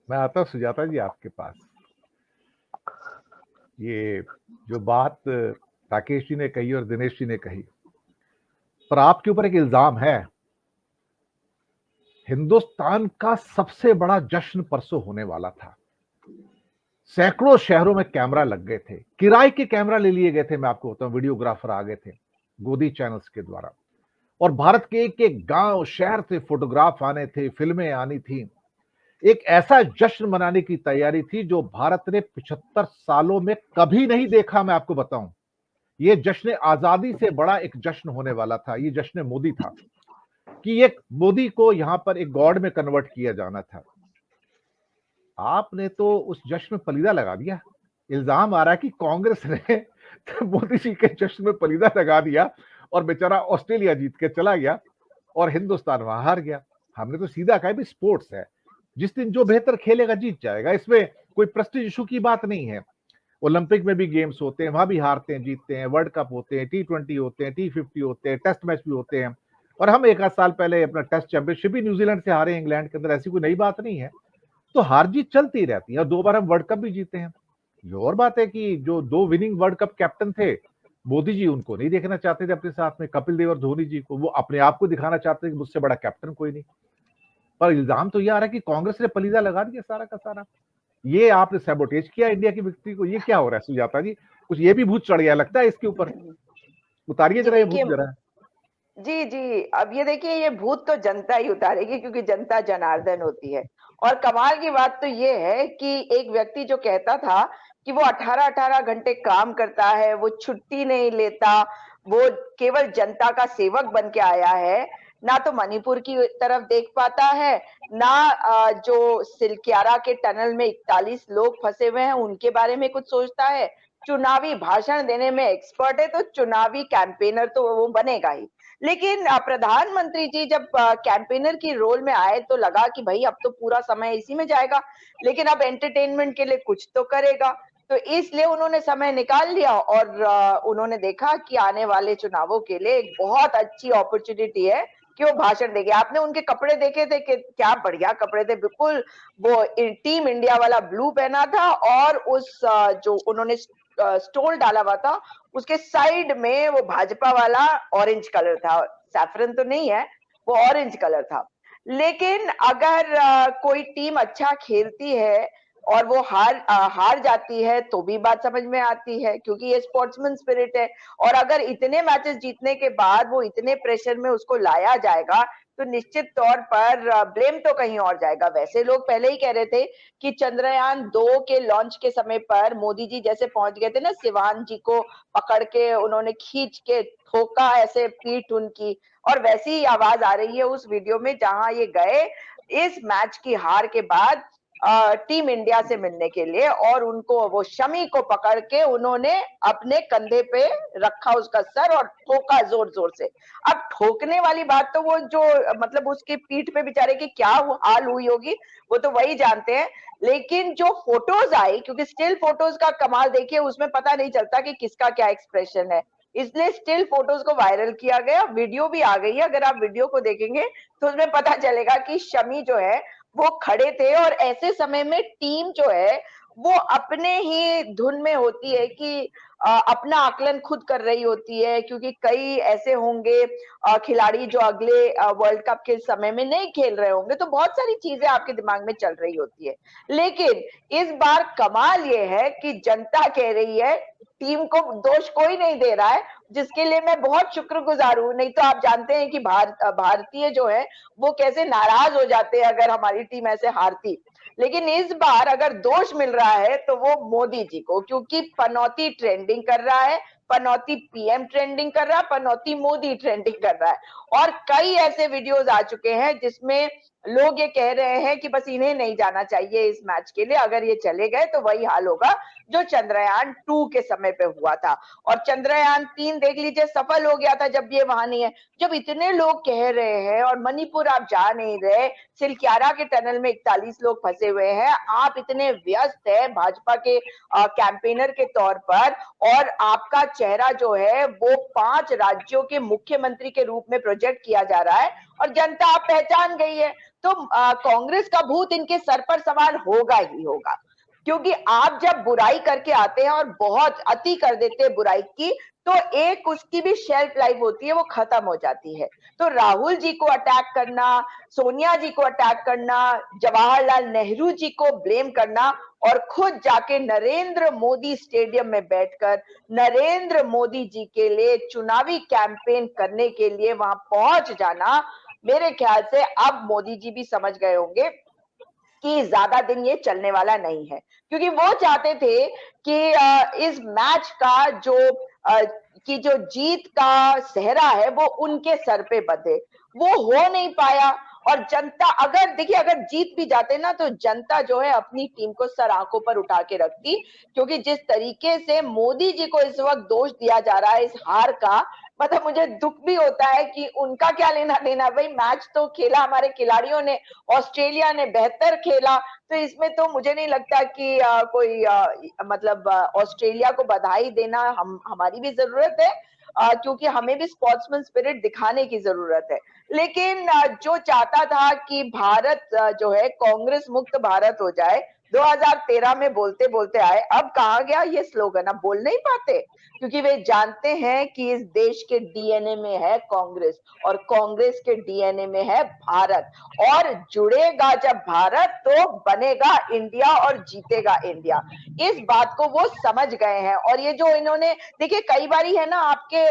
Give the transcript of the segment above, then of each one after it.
मैं आता हूँ सुजाता जी आपके पास। ये जो बात राकेश जी ने कही और दिनेश जी ने कही, पर आपके ऊपर एक इल्जाम है। हिंदुस्तान का सबसे बड़ा जश्न परसों होने वाला था। सैकड़ों शहरों में कैमरा लग गए थे, किराए के कैमरा ले लिए गए थे। मैं आपको बताऊं, वीडियोग्राफर आ गए थे गोदी चैनल्स के द्वारा, और भारत के एक एक गांव शहर से फोटोग्राफ आने थे, फिल्में आनी थी। एक ऐसा जश्न मनाने की तैयारी थी जो भारत ने 75 सालों में कभी नहीं देखा। मैं आपको बताऊं, ये जश्न आजादी से बड़ा एक जश्न होने वाला था। ये जश्न मोदी था कि एक मोदी को यहां पर एक गॉड में कन्वर्ट किया जाना था। आपने तो उस जश्न में पलीदा लगा दिया। इल्जाम आ रहा है कि कांग्रेस ने तो मोदी जी के जश्न में पलीदा लगा दिया और बेचारा ऑस्ट्रेलिया जीत के चला गया और हिंदुस्तान वहां हार गया। हमने तो सीधा कहा भी स्पोर्ट्स है, जिस दिन जो बेहतर खेलेगा जीत जाएगा। इसमें कोई प्रेस्टीज इशू की बात नहीं है। ओलंपिक में भी गेम्स होते हैं, वहां भी हारते हैं जीतते हैं, वर्ल्ड कप होते हैं, T20 होते हैं, T50 होते हैं, टेस्ट मैच भी होते हैं। और हम एक आध साल पहले अपना टेस्ट चैंपियनशिप भी न्यूजीलैंड से हारे इंग्लैंड के अंदर, ऐसी कोई नई बात नहीं है। तो हार जीत चलती रहती है और 2 बार हम वर्ल्ड कप भी जीते हैं। ये और बात है कि जो 2 विनिंग वर्ल्ड कप कैप्टन थे, मोदी जी उनको नहीं देखना चाहते थे अपने साथ में, कपिल देव और धोनी जी को। वो अपने आप को दिखाना चाहते थे कि मुझसे बड़ा कैप्टन कोई नहीं। पर इल्जाम तो ये आ रहा है कि कांग्रेस ने पलीदा लगा दिया सारा का सारा। ये आपने सैबोटेज किया इंडिया की विक्ट्री को। ये क्या हो रहा है सुजाता जी? कुछ ये भी भूत चढ़ गया लगता है इसके ऊपर। उतारिए जी जरा ये भूत देखिए, जरा। जी, जी। अब ये देखिए, ये भूत तो जनता ही उतारेगी क्योंकि जनता जनार्दन होती है। और कमाल की बात तो ये है कि एक व्यक्ति जो कहता था कि वो 18-18 घंटे काम करता है, वो छुट्टी नहीं लेता, वो केवल जनता का सेवक बन के आया है, ना तो मणिपुर की तरफ देख पाता है, ना जो सिलक्यारा के टनल में 41 लोग फंसे हुए हैं उनके बारे में कुछ सोचता है। चुनावी भाषण देने में एक्सपर्ट है, तो चुनावी कैंपेनर तो वो बनेगा ही। लेकिन प्रधानमंत्री जी जब कैंपेनर की रोल में आए तो लगा कि भाई अब तो पूरा समय इसी में जाएगा, लेकिन अब एंटरटेनमेंट के लिए कुछ तो करेगा। तो इसलिए उन्होंने समय निकाल लिया और उन्होंने देखा कि आने वाले चुनावों के लिए एक बहुत अच्छी अपॉर्चुनिटी है कि वो भाषण देंगे। आपने उनके कपड़े देखे थे कि क्या बढ़िया कपड़े थे, बिल्कुल वो टीम इंडिया वाला ब्लू पहना था और उस जो उन्होंने स्टोल डाला हुआ था उसके साइड में वो भाजपा वाला ऑरेंज कलर था, सैफरन तो नहीं है, वो ऑरेंज कलर था। लेकिन अगर कोई टीम अच्छा खेलती है और वो हार जाती है तो भी बात समझ में आती है क्योंकि ये स्पोर्ट्समैन स्पिरिट है। और अगर इतने मैचेस जीतने के बाद वो इतने प्रेशर में उसको लाया जाएगा तो निश्चित तौर पर ब्लेम तो कहीं और जाएगा। वैसे लोग पहले ही कह रहे थे कि चंद्रयान 2 के लॉन्च के समय पर मोदी जी जैसे पहुंच गए थे ना, सिवान जी को पकड़ के उन्होंने खींच के ठोका ऐसे पीठ उनकी, और वैसी ही आवाज आ रही है उस वीडियो में जहां ये गए इस मैच की हार के बाद टीम इंडिया से मिलने के लिए, और उनको वो शमी को पकड़ के उन्होंने अपने कंधे पे रखा उसका सर और ठोका जोर जोर से। अब ठोकने वाली बात तो वो जो मतलब उसकी पीठ पे बेचारे की क्या हाल हुई होगी वो तो वही जानते हैं। लेकिन जो फोटोज आई, क्योंकि स्टिल फोटोज का कमाल देखिए, उसमें पता नहीं चलता कि किसका क्या एक्सप्रेशन है, इसलिए स्टिल फोटोज को वायरल किया गया। वीडियो भी आ गई है, अगर आप वीडियो को देखेंगे तो उसमें पता चलेगा कि शमी जो है वो खड़े थे। और ऐसे समय में टीम जो है वो अपने ही धुन में होती है कि अपना आकलन खुद कर रही होती है, क्योंकि कई ऐसे होंगे खिलाड़ी जो अगले वर्ल्ड कप के समय में नहीं खेल रहे होंगे, तो बहुत सारी चीजें आपके दिमाग में चल रही होती है। लेकिन इस बार कमाल ये है कि जनता कह रही है, टीम को दोष कोई नहीं दे रहा है, जिसके लिए मैं बहुत शुक्रगुजार हूं। नहीं तो आप जानते हैं कि भारतीय जो है वो कैसे नाराज हो जाते हैं अगर हमारी टीम ऐसे हारती। लेकिन इस बार अगर दोष मिल रहा है तो वो मोदी जी को, क्योंकि पनौती ट्रेंडिंग कर रहा है, पनौती पीएम ट्रेंडिंग कर रहा है, पनौती मोदी ट्रेंडिंग कर रहा है। और कई ऐसे वीडियोस आ चुके हैं जिसमें लोग ये कह रहे हैं कि बस इन्हें नहीं जाना चाहिए इस मैच के लिए, अगर ये चले गए तो वही हाल होगा जो चंद्रयान 2 के समय पे हुआ था। और चंद्रयान 3 देख लीजिए सफल हो गया था जब ये वहां नहीं है। जब इतने लोग कह रहे हैं और मणिपुर आप जा नहीं रहे, सिलक्यारा के टनल में 41 लोग फंसे हुए हैं, आप इतने व्यस्त है भाजपा के कैंपेनर के तौर पर, और आपका चेहरा जो है वो 5 राज्यों के मुख्यमंत्री के रूप में प्रोजेक्ट किया जा रहा है और जनता आप पहचान गई है, तो कांग्रेस का भूत इनके सर पर सवार होगा ही होगा, क्योंकि आप जब बुराई करके आते हैं और बहुत अति कर देते हैं बुराई की, तो एक उसकी भी शेल्फ लाइफ होती है, वो खत्म हो जाती है। तो राहुल जी को अटैक करना, सोनिया जी को अटैक करना, जवाहरलाल नेहरू जी को ब्लेम करना और खुद जाके नरेंद्र मोदी स्टेडियम में बैठकर नरेंद्र मोदी जी के लिए चुनावी कैंपेन करने के लिए वहां पहुंच जाना, मेरे ख्याल से अब मोदी जी भी समझ गए होंगे कि ज्यादा दिन ये चलने वाला नहीं है, क्योंकि वो चाहते थे कि इस मैच का जो जीत का सेहरा है वो उनके सर पे बंधे। वो हो नहीं पाया। और जनता, अगर देखिए, अगर जीत भी जाते ना तो जनता जो है अपनी टीम को सर आंखों पर उठा के रखती, क्योंकि जिस तरीके से मोदी जी को इस वक्त दोष दिया जा रहा है इस हार का, मतलब मुझे दुख भी होता है कि उनका क्या लेना देना। भाई मैच तो खेला हमारे खिलाड़ियों ने, ऑस्ट्रेलिया ने बेहतर खेला, तो इसमें तो मुझे नहीं लगता कि मतलब ऑस्ट्रेलिया को बधाई देना हमारी भी जरूरत है, क्योंकि हमें भी स्पोर्ट्समैन स्पिरिट दिखाने की जरूरत है। लेकिन जो चाहता था कि भारत जो है कांग्रेस मुक्त भारत हो जाए, 2013 में बोलते बोलते आए, अब कहाँ गया ये स्लोगन, अब बोल नहीं पाते, क्योंकि वे जानते हैं कि इस देश के डीएनए में है कांग्रेस, और कांग्रेस के डीएनए में है भारत, और जुड़ेगा जब भारत तो बनेगा इंडिया और जीतेगा इंडिया। इस बात को वो समझ गए हैं। और ये जो इन्होंने, देखिए कई बारी है ना आपके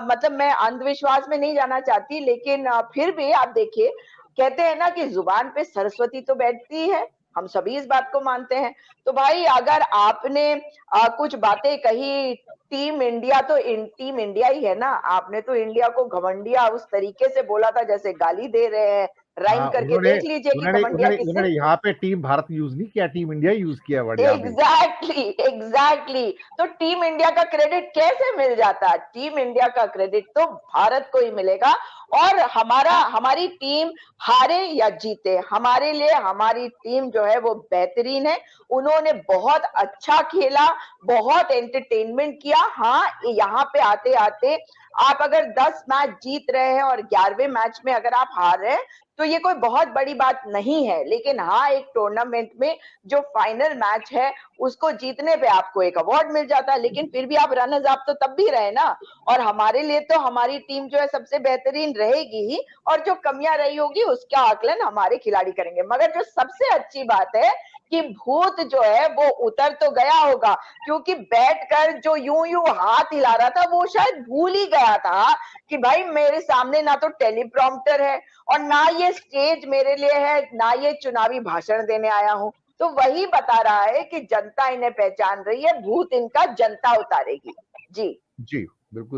मतलब मैं अंधविश्वास में नहीं जाना चाहती, लेकिन फिर भी आप देखिए, कहते हैं ना कि जुबान पे सरस्वती तो बैठती है, हम सभी इस बात को मानते हैं। तो भाई अगर आपने कुछ बातें कही, टीम इंडिया तो टीम इंडिया ही है ना, आपने तो इंडिया को घमंडिया उस तरीके से बोला था जैसे गाली दे रहे हैं, राइम हाँ, करके उन्होंने देख लीजिए कि उन्होंने घमंडिया उन्होंने किससे। उन्होंने यहाँ पे टीम भारत यूज नहीं किया, टीम इंडिया यूज किया वर्ड यहाँ पे। Exactly exactly. तो टीम इंडिया का क्रेडिट कैसे मिल जाता? टीम इंडिया का क्रेडिट तो भारत को ही मिलेगा। और हमारी टीम हारे या जीते, हमारे लिए हमारी टीम जो है वो बेहतरीन है। उन्होंने बहुत अच्छा खेला, बहुत एंटरटेनमेंट किया। हाँ, यहाँ पे आते आते आप अगर 10 मैच जीत रहे हैं और 11वें मैच में अगर आप हार रहे हैं, तो ये कोई बहुत बड़ी बात नहीं है। लेकिन हाँ, एक टूर्नामेंट में जो फाइनल मैच है उसको जीतने पे आपको एक अवार्ड मिल जाता है, लेकिन फिर भी आप रनर्स अप तो तब भी रहे ना। और हमारे लिए तो हमारी टीम जो है सबसे बेहतरीन रहेगी ही, और जो कमियां रही होगी उसका आकलन हमारे खिलाड़ी करेंगे। मगर जो सबसे अच्छी बात है कि भूत जो है वो उतर तो गया होगा, क्योंकि बैठकर जो यूं यूं हाथ हिला रहा था वो शायद भूल ही गया था कि भाई मेरे सामने ना तो टेलीप्रॉम्प्टर है और ना ये स्टेज मेरे लिए है, ना ये चुनावी भाषण देने आया हूं। तो वही बता रहा है कि जनता इन्हें पहचान रही है, भूत इनका जनता उतारेगी। जी। जी, बिल्कुल